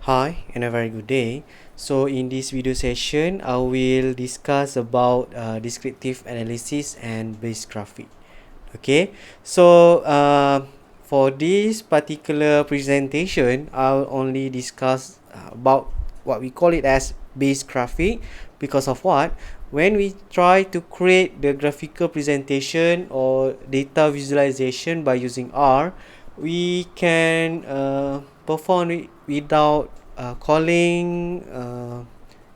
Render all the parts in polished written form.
Hi and a very good day. So in this video session, I will discuss about descriptive analysis and base graphic. Okay, so for this particular presentation, I'll only discuss about what we call it as base graphic. Because of what? When we try to create the graphical presentation or data visualization by using R, we can perform it without calling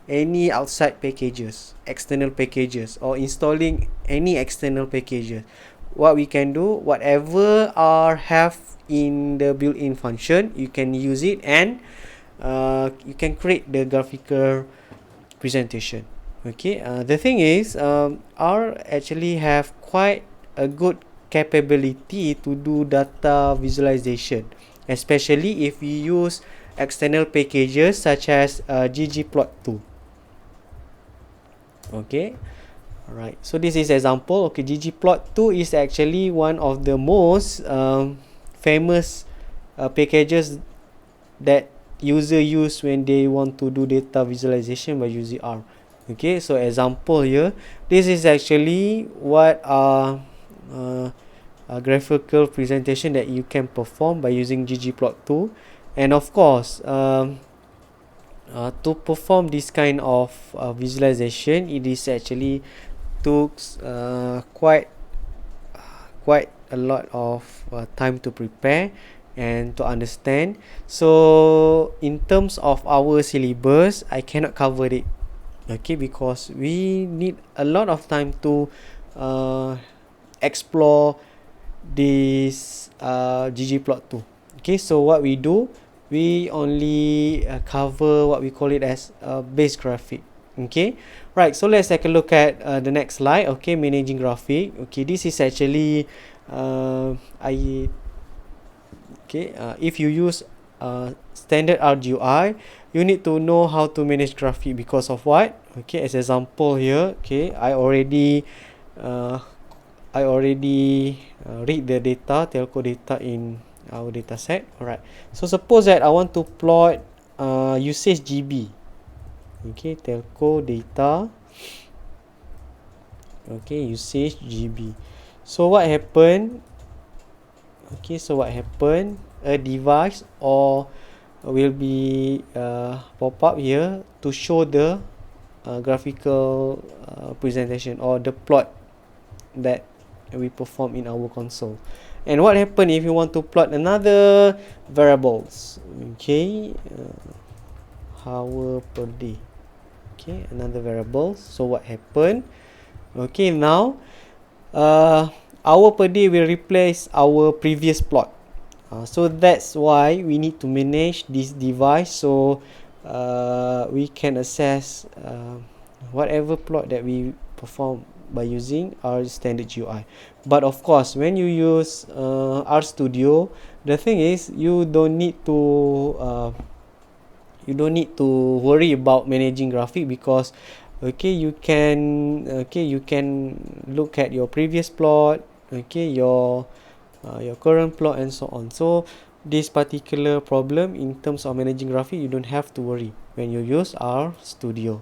any outside packages, external packages, or installing any external packages. What we can do, whatever R have in the built-in function, you can use it, and you can create the graphical presentation. Okay, the thing is, R actually have quite a good capability to do data visualization, especially if we use external packages such as ggplot2. Okay, alright, so this is example. Okay, ggplot2 is actually one of the most famous packages that user use when they want to do data visualization by using R. Okay, so example here, this is actually what a graphical presentation that you can perform by using ggplot2. And of course, to perform this kind of visualization, it is actually took quite a lot of time to prepare and to understand. So in terms of our syllabus, I cannot cover it, okay, because we need a lot of time to explore this ggplot2. Okay, so what we do, we only cover what we call it as base graphic. Okay, right, so let's take a look at the next slide. Okay, managing graphic. Okay, this is actually if you use standard RGUI, you need to know how to manage graphic. Because of what? Okay, as example here, okay, I already read the data, telco data in our data set. Alright, so suppose that I want to plot usage GB. Okay, telco data. Okay, usage GB. So what happened? Okay, so what happened? A device or will be pop up here to show the graphical presentation or the plot that we perform in our console. And what happened if you want to plot another variables? Okay, hour per day. Okay, another variable. So what happened? Okay, now hour per day will replace our previous plot. So that's why we need to manage this device, so we can assess whatever plot that we perform by using our standard GUI. But of course, when you use RStudio, the thing is you don't need to worry about managing graphic, because you can look at your previous plot, your current plot, and so on. So this particular problem in terms of managing graphic, you don't have to worry when you use RStudio.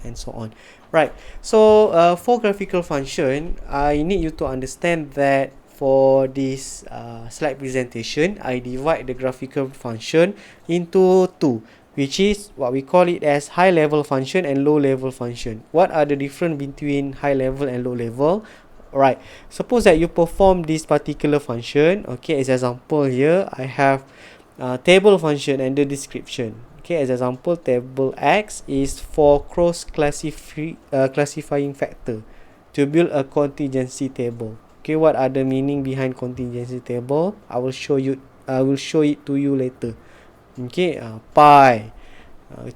And so on. Right, so for graphical function, I need you to understand that for this slide presentation, I divide the graphical function into two, which is what we call it as high level function and low level function. What are the difference between high level and low level? Right, suppose that you perform this particular function. Okay, as example here, I have table function and the description. Okay, as example, table X is for cross classifying factor to build a contingency table. Okay, what are the meaning behind contingency table? I will show it to you later. Okay, pi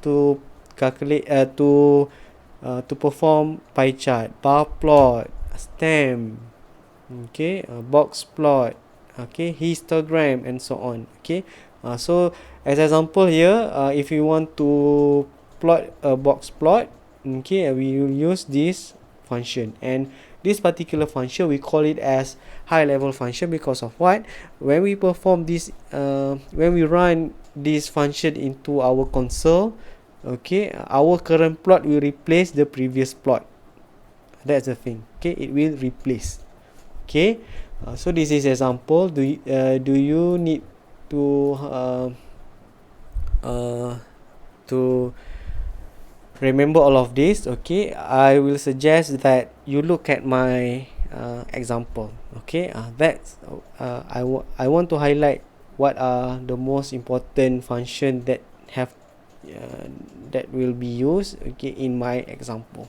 to calculate to perform pie chart, bar plot, stem, box plot, histogram, and so on. So as example here, if you want to plot a box plot, we will use this function, and this particular function we call it as high level function. Because of what? When we perform this when we run this function into our console, okay, our current plot will replace the previous plot. That's the thing. Okay, it will replace. Okay, so this is example. Do you need to to remember all of this? Okay, I will suggest that you look at my example. Okay, I want to highlight what are the most important function that have that will be used, okay, in my example.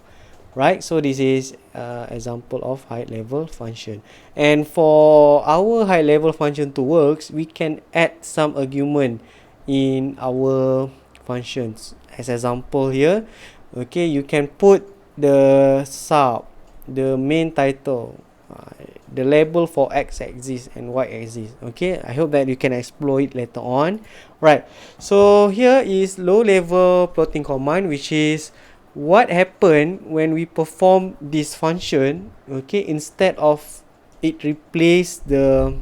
Right, so this is example of high level function, and for our high level function to work, we can add some argument in our functions. As example here, okay, you can put the sub, the main title, the label for x axis and y axis. Okay, I hope that you can explore it later on. Right, so here is low level plotting command, which is what happened when we perform this function. Okay, instead of it replace the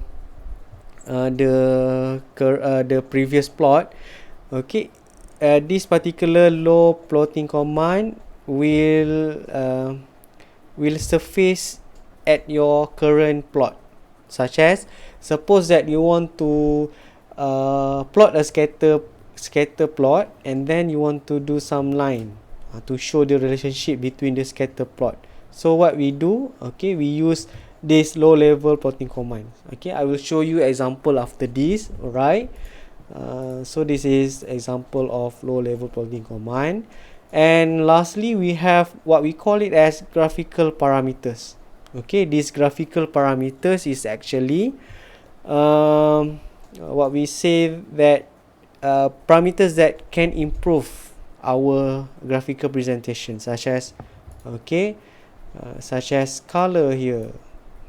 previous plot. Okay, this particular low plotting command will surface at your current plot, such as suppose that you want to plot a scatter plot, and then you want to do some line to show the relationship between the scatter plot. So what we do, okay, we use this low level plotting command. Okay, I will show you example after this. Alright, so this is example of low level plotting command. And lastly, we have what we call it as graphical parameters. Okay, these graphical parameters is actually what we say that parameters that can improve our graphical presentation, such as such as color here.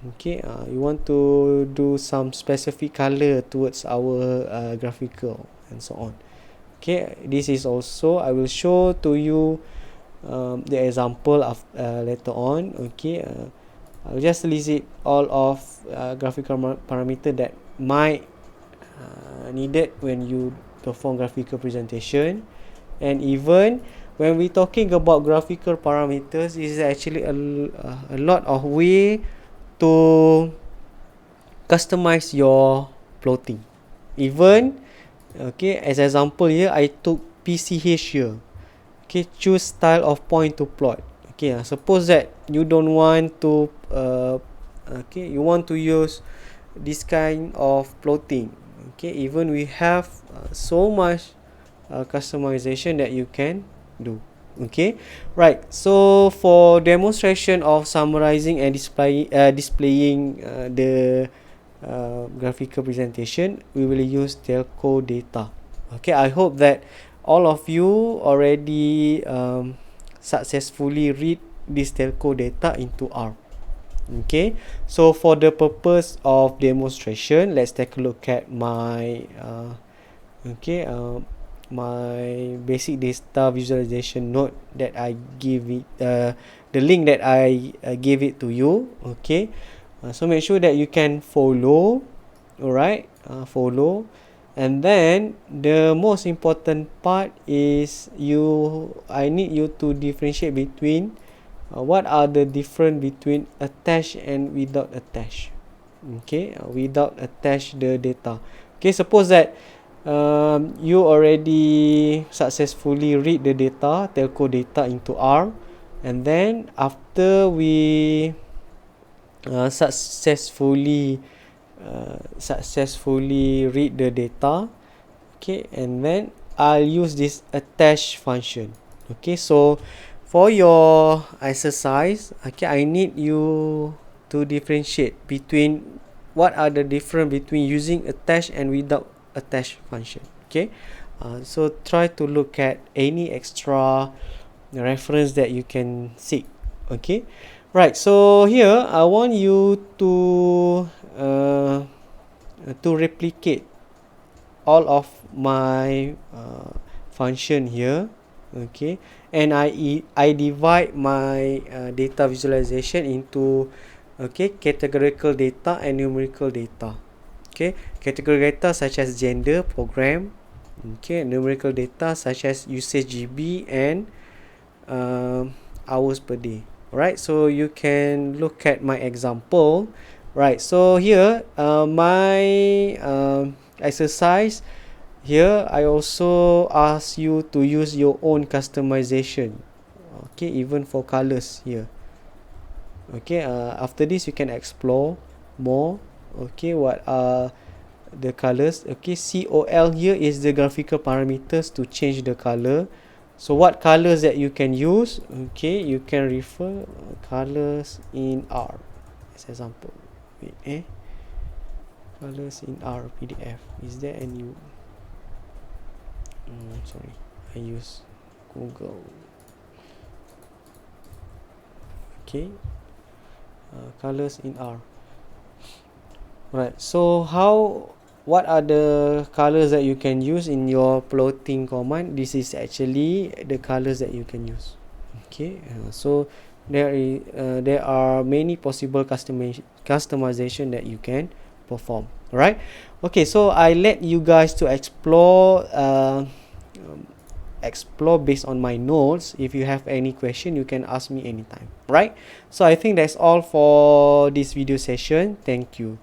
Okay, you want to do some specific color towards our graphical and so on. Okay, this is also, I will show to you the example of later on. Okay, I'll just list it all of graphical parameter that might needed when you perform graphical presentation. And even when we talking about graphical parameters, is actually a lot of way to customize your plotting. Even, okay, as example here, I took PCH here. Okay, choose style of point to plot. Okay, suppose that you don't want to okay, you want to use this kind of plotting. Okay, even we have so much customization that you can do. Okay, right, so for demonstration of summarizing and displaying the graphical presentation, we will use telco data. Okay, I hope that all of you already successfully read this telco data into R. Okay, so for the purpose of demonstration, let's take a look at my my basic data visualization note that I give it, the link that I gave it to you. Okay, so make sure that you can follow. Alright, follow. And then the most important part is I need you to differentiate between what are the difference between attach and without attach. Okay, without attach the data. Okay, suppose that you already successfully read the data, telco data into R, and then after we successfully read the data, okay, and then I'll use this attach function. Okay, so for your exercise, okay, I need you to differentiate between what are the difference between using attach and without attach function. Okay, so try to look at any extra reference that you can seek. Okay, right, so here I want you to replicate all of my function here. Okay, and I divide my data visualization into categorical data and numerical data. Okay, categorical data such as gender, program, Okay, numerical data such as usage GB and hours per day. Alright, so you can look at my example. Right, so here my exercise. Here I also ask you to use your own customization. Okay, even for colors here. Okay, after this you can explore more. Okay, what are the colors? Okay, COL here is the graphical parameters to change the color. So what colors that you can use? Okay, you can refer colors in R as example. Wait, colors in R PDF. Is there any? Sorry, I use Google. Okay, colors in R. Right, so what are the colors that you can use in your plotting command? This is actually the colors that you can use. Okay, so there are many possible customization that you can perform. Alright, okay, so I let you guys to explore based on my notes. If you have any question, you can ask me anytime. Right, so I think that's all for this video session. Thank you.